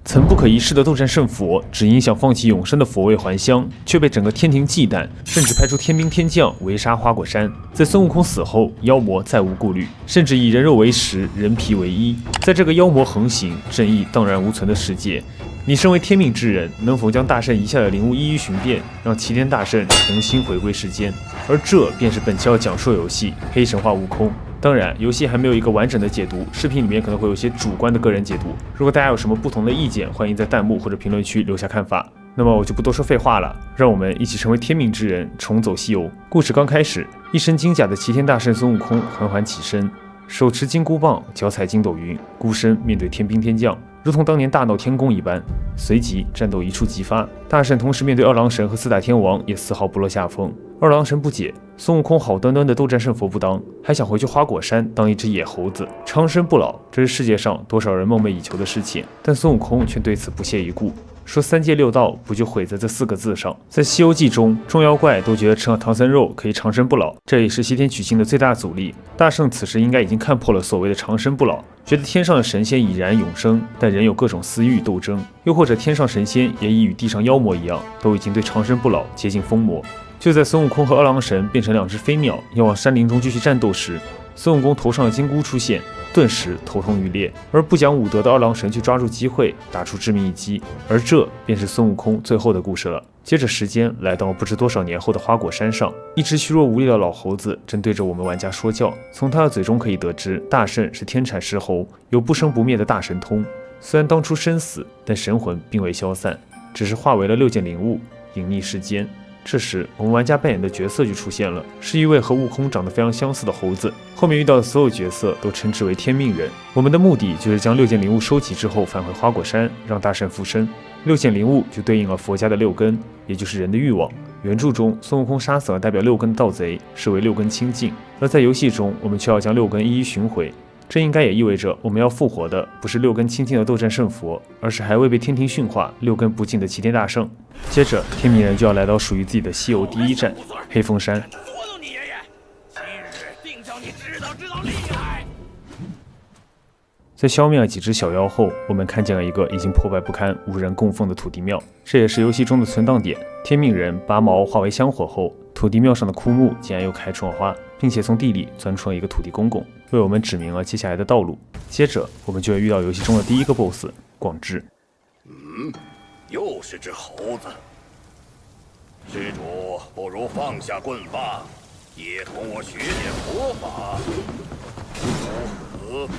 曾不可一世的斗战胜佛，只因想放弃永生的佛位还乡，却被整个天庭忌惮，甚至派出天兵天将围杀花果山。在孙悟空死后，妖魔再无顾虑，甚至以人肉为食，人皮为衣。在这个妖魔横行、正义荡然无存的世界，你身为天命之人，能否将大圣遗下的灵物一一寻遍，让齐天大圣重新回归世间？而这便是本期要讲述的游戏《黑神话：悟空》。当然，游戏还没有一个完整的解读，视频里面可能会有些主观的个人解读。如果大家有什么不同的意见，欢迎在弹幕或者评论区留下看法。那么我就不多说废话了，让我们一起成为天命之人，重走西游。故事刚开始，一身金甲的齐天大圣孙悟空缓缓起身，手持金箍棒，脚踩筋斗云，孤身面对天兵天将，如同当年大闹天宫一般。随即战斗一触即发，大圣同时面对二郎神和四大天王，也丝毫不落下风。二郎神不解，孙悟空好端端的斗战胜佛不当，还想回去花果山当一只野猴子，长生不老，这是世界上多少人梦寐以求的事情。但孙悟空却对此不屑一顾，说三界六道不就毁在这4个字上。在《西游记》中，众妖怪都觉得吃了唐僧肉可以长生不老，这也是西天取经的最大阻力。大圣此时应该已经看破了所谓的长生不老，觉得天上的神仙已然永生，但仍有各种私欲斗争，又或者天上神仙也已与地上妖魔一样，都已经对长生不老接近疯魔。就在孙悟空和二郎神变成2只飞鸟，要往山林中继续战斗时，孙悟空头上的金箍出现，顿时头痛欲裂，而不讲武德的二郎神却抓住机会打出致命一击，而这便是孙悟空最后的故事了。接着时间来到不知多少年后的花果山上，一只虚弱无力的老猴子正对着我们玩家说教。从他的嘴中可以得知，大圣是天产石猴，有不生不灭的大神通。虽然当初身死，但神魂并未消散，只是化为了6件灵物，隐匿世间。这时，我们玩家扮演的角色就出现了，是一位和悟空长得非常相似的猴子。后面遇到的所有角色都称之为天命人。我们的目的就是将6件灵物收集之后返回花果山，让大圣复生。6件灵物就对应了佛家的6根，也就是人的欲望。原著中，孙悟空杀死了代表6根的盗贼，视为6根清净；而在游戏中，我们却要将6根一一寻回。这应该也意味着，我们要复活的不是6根清净的斗战胜佛，而是还未被天庭驯化、6根不净的齐天大圣。接着，天命人就要来到属于自己的西游第一站——黑风山。在消灭了几只小妖后，我们看见了一个已经破败不堪、无人供奉的土地庙，这也是游戏中的存档点。天命人拔毛化为香火后，土地庙上的枯木竟然又开出了花，并且从地里钻出了一个土地公公，为我们指明了接下来的道路。接着，我们就会遇到游戏中的第一个 BOSS 广智。又是只猴子。施主不如放下棍棒，也同我学点佛法，如何？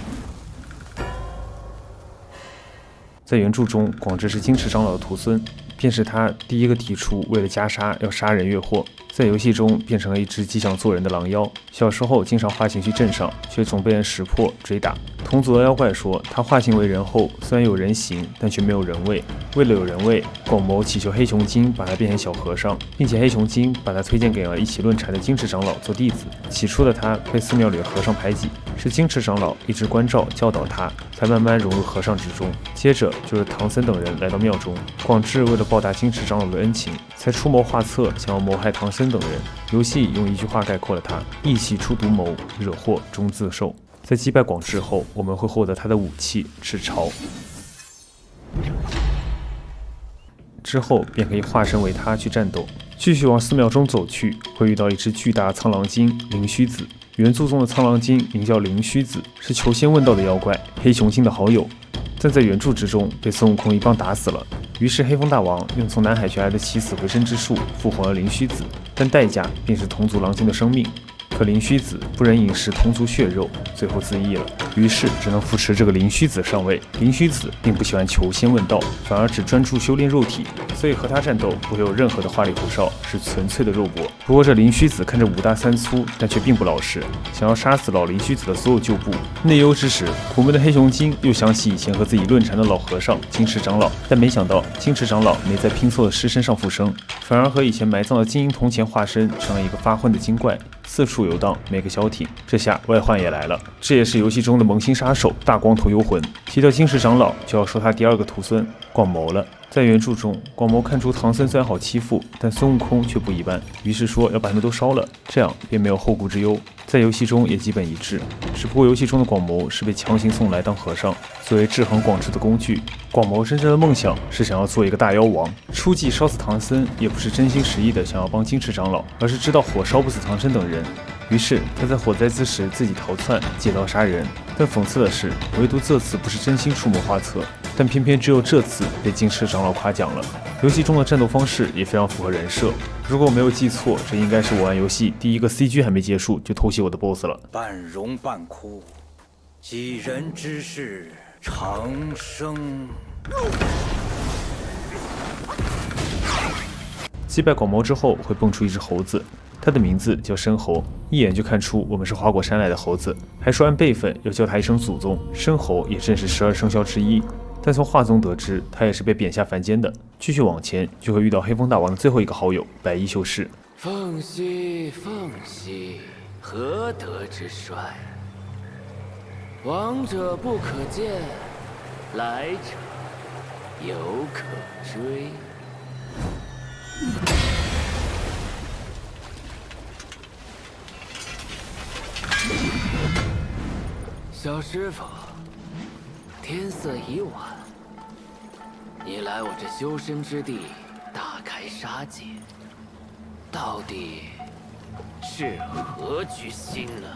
在原著中，广智是金池长老的徒孙，便是他第一个提出为了袈裟要杀人越货。在游戏中变成了一只既想做人的狼妖，小时候经常化形去镇上，却总被人识破追打。同族的妖怪说，他化形为人后，虽然有人形，但却没有人味。为了有人味，广谋祈求黑熊精把他变成小和尚，并且黑熊精把他推荐给了一起论禅的金池长老做弟子。起初的他被寺庙里的和尚排挤，是金池长老一直关照教导他，才慢慢融入和尚之中。接着就是唐僧等人来到庙中，广智为了报答金池长老的恩情，才出谋划策想要谋害唐僧等人。游戏用一句话概括了他：义气出独谋，惹祸终自受。在击败广智后，我们会获得他的武器赤潮，之后便可以化身为他去战斗。继续往寺庙中走去，会遇到一只巨大的苍狼精灵虚子。原著中的苍狼精名叫灵虚子，是求仙问道的妖怪，黑熊精的好友，但在原著之中被孙悟空一棒打死了。于是黑风大王用从南海学来的起死回生之术复活了灵虚子，但代价便是同族狼精的生命。可灵虚子不忍饮食同族血肉，最后自缢了，于是只能扶持这个灵虚子上位。灵虚子并不喜欢求仙问道，反而只专注修炼肉体，所以和他战斗不会有任何的花里胡哨，是纯粹的肉搏。不过这灵虚子看着5大3粗，但却并不老实，想要杀死老灵虚子的所有旧部。内忧之时，苦闷的黑熊精又想起以前和自己论禅的老和尚金池长老，但没想到金池长老没在拼凑的尸身上复生，反而和以前埋葬的金银铜钱化身成了一个发昏的精怪，四处游荡，没个消停。这下外患也来了，这也是游戏中的萌新杀手大光头幽魂。提到金石长老，就要说他第2个徒孙广谋了。在原著中，广谋看出唐僧虽然好欺负，但孙悟空却不一般，于是说要把他们都烧了，这样便没有后顾之忧。在游戏中也基本一致，只不过游戏中的广谋是被强行送来当和尚，作为制衡广智的工具。广谋真正的梦想是想要做一个大妖王，初计烧死唐僧，也不是真心实意的想要帮金池长老，而是知道火烧不死唐僧等人。于是他在火灾之时自己逃窜，借刀杀人。但讽刺的是，唯独这次不是真心出谋划策，但偏偏只有这次被金池长老夸奖了。游戏中的战斗方式也非常符合人设，如果我没有记错，这应该是我玩游戏第一个 CG 还没结束就偷袭我的 BOSS 了。半荣半哭，几人之事长生。击败广谋之后会蹦出一只猴子，它的名字叫申猴，一眼就看出我们是花果山来的猴子，还说按辈分要叫他一声祖宗。申猴也正是12生肖之一，但从画中得知他也是被贬下凡间的。继续往前就会遇到黑风大王的最后一个好友白衣秀士。凤兮凤兮，何德之帅？往者不可见，来者犹可追。小师傅，天色已晚，你来我这修身之地大开杀戒，到底是何居心呢？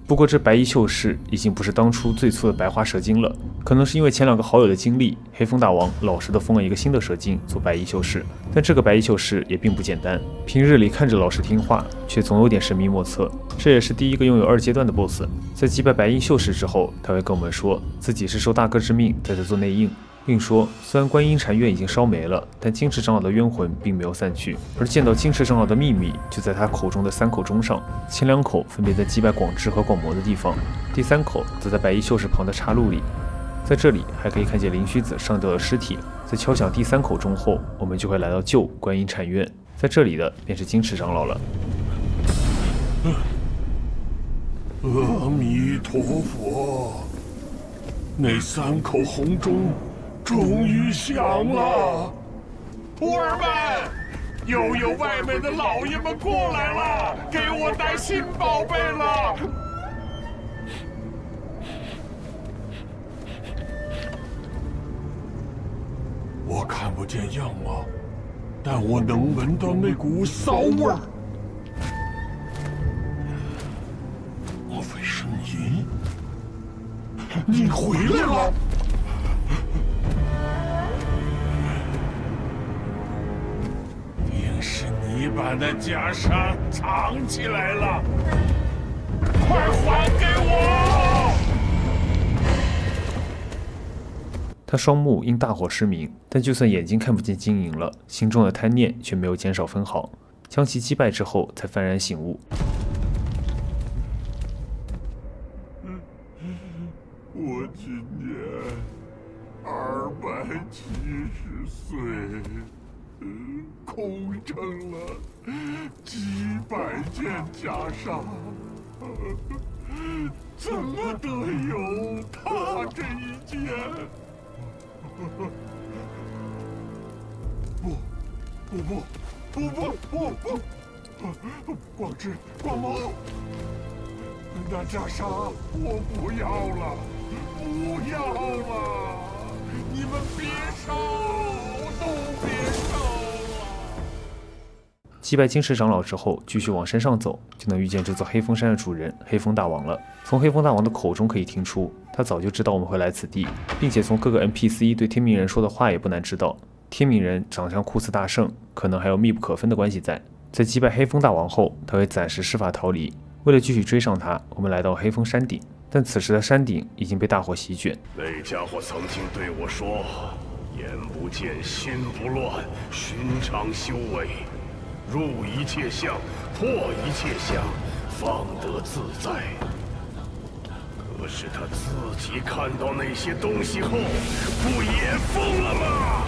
不过这白衣秀士已经不是当初最粗的白花蛇精了，可能是因为前2个好友的经历，黑风大王老实的封了一个新的蛇精做白衣秀士。但这个白衣秀士也并不简单，平日里看着老实听话，却总有点神秘莫测。这也是第一个拥有2阶段的 BOSS。在击败白衣秀士之后，他会跟我们说自己是受大哥之命在这做内应，并说虽然观音禅院已经烧没了，但金池长老的冤魂并没有散去，而见到金池长老的秘密就在他口中的3口钟上，前2口分别在击败广智和广魔的地方，第3口则在白衣秀士旁的岔路里。在这里还可以看见灵虚子上吊的尸体。在敲响第3口钟后，我们就会来到旧观音禅院，在这里的便是金池长老了。阿弥陀佛，那3口红钟终于响了。徒儿们，又有外面的老爷们过来了，给我带新宝贝了。我看不见样貌，但我能闻到那股骚味儿。莫非是你？你回来了！定是你把那袈裟藏起来了，快还给我！他双目因大火失明，但就算眼睛看不见金银了，心中的贪念却没有减少分毫。将其击败之后，才幡然醒悟。我今年270岁，空撑了几百件袈裟，怎么得有他这一件？不！广智、广谋，那袈裟我不要了，不要了！你们别烧，都别烧了！击败金池长老之后，继续往山上走，就能遇见这座黑风山的主人黑风大王了。从黑风大王的口中可以听出，他早就知道我们会来此地，并且从各个 NPC 对天命人说的话也不难知道，天命人长相酷似大圣，可能还有密不可分的关系在。在击败黑风大王后，他会暂时施法逃离。为了继续追上他，我们来到黑风山顶，但此时的山顶已经被大火席卷。那家伙曾经对我说：“眼不见心不乱，寻常修为，入一切相，破一切相，方得自在。”可是他自己看到那些东西后，不也疯了吗？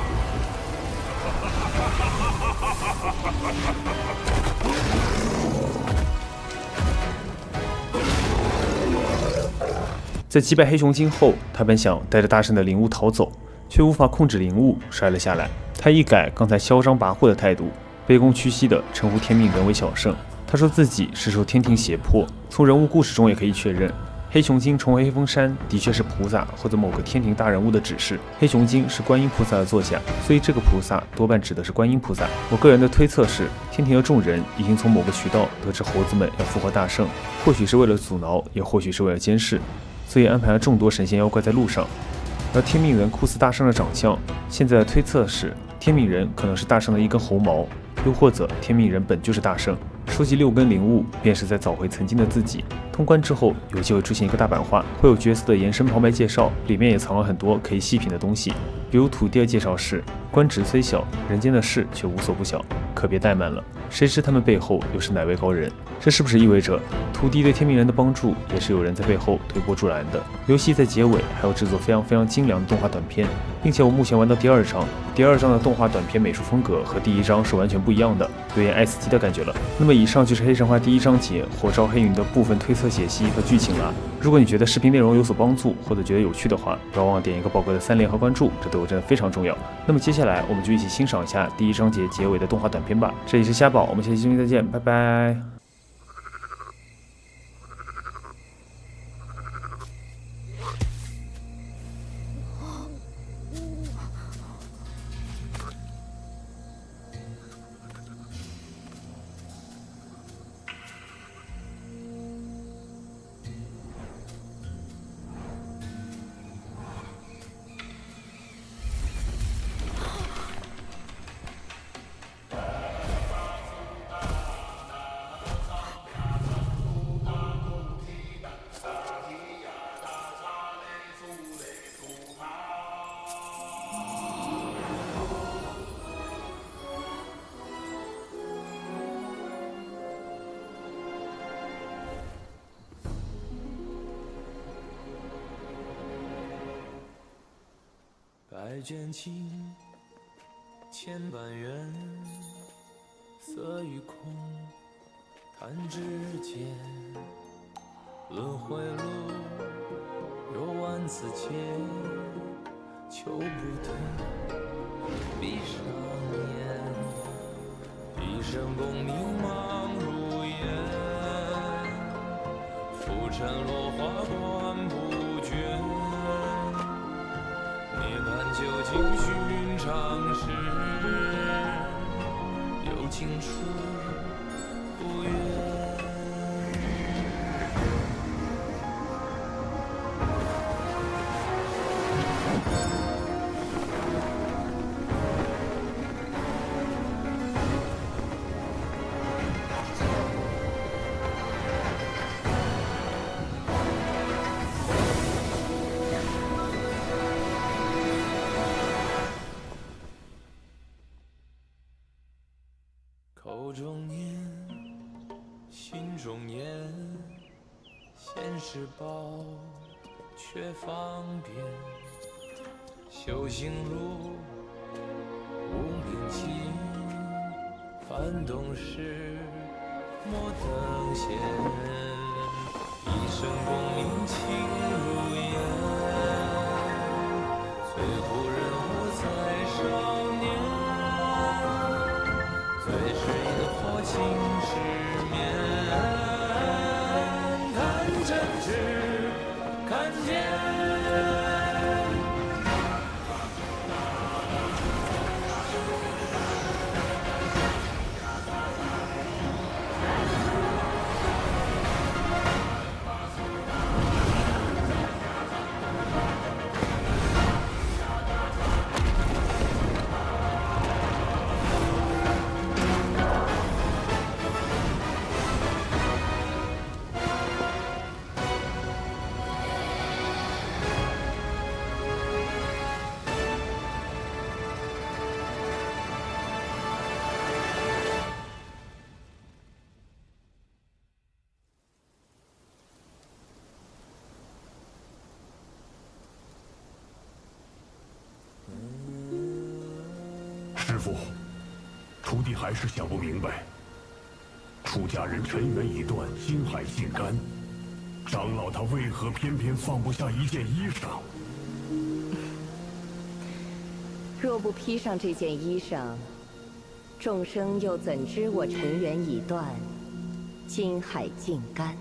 在击败黑熊精后，他本想带着大圣的灵物逃走，却无法控制灵物摔了下来。他一改刚才嚣张跋扈的态度，卑躬屈膝地称呼天命人为小圣。他说自己是受天庭胁迫，从人物故事中也可以确认。黑熊精重回黑风山的确是菩萨或者某个天庭大人物的指示。黑熊精是观音菩萨的座下，所以这个菩萨多半指的是观音菩萨。我个人的推测是，天庭的众人已经从某个渠道得知猴子们要复活大圣，或许是为了阻挠，也或许是为了监视，所以安排了众多神仙妖怪在路上。而天命人酷似大圣的长相，现在的推测是，天命人可能是大圣的一根猴毛，又或者天命人本就是大圣。收集6根灵物，便是在找回曾经的自己。通关之后，有机会出现一个大版画，会有角色的延伸旁白介绍，里面也藏了很多可以细品的东西。比如土地的介绍是：官职虽小，人间的事却无所不晓，可别怠慢了。谁知他们背后又是哪位高人？这是不是意味着土地对天命人的帮助，也是有人在背后推波助澜的？游戏在结尾还有制作非常精良的动画短片，并且我目前玩到第2章，第2章的动画短片美术风格和第1章是完全不一样的，有点爱死机的感觉了。那么以上就是黑神话第1章节火烧黑云的部分推测解析和剧情了。如果你觉得视频内容有所帮助，或者觉得有趣的话，不要忘了点一个宝贵的3连和关注，这对我真的非常重要。那么接下来我们就一起欣赏一下第1章节结尾的动画短片吧。这里是虾宝，我们下期视频再见，拜拜。白卷青，千般缘，色与空，弹指间。轮回路，有万次劫，求不得，闭上眼，一生功名忙如烟，浮沉落花断不绝。涅槃究竟寻常事，有情处不远。口中念，心中言，现世报却方便。修行路，无名尽，幡动时莫等闲。一生功名情如烟，最后人我在少年。最是萤火情失眠，看真挚，看见。师父，徒弟还是想不明白，出家人尘缘已断，心海尽干，长老他为何偏偏放不下一件衣裳？若不披上这件衣裳，众生又怎知我尘缘已断，金海尽干？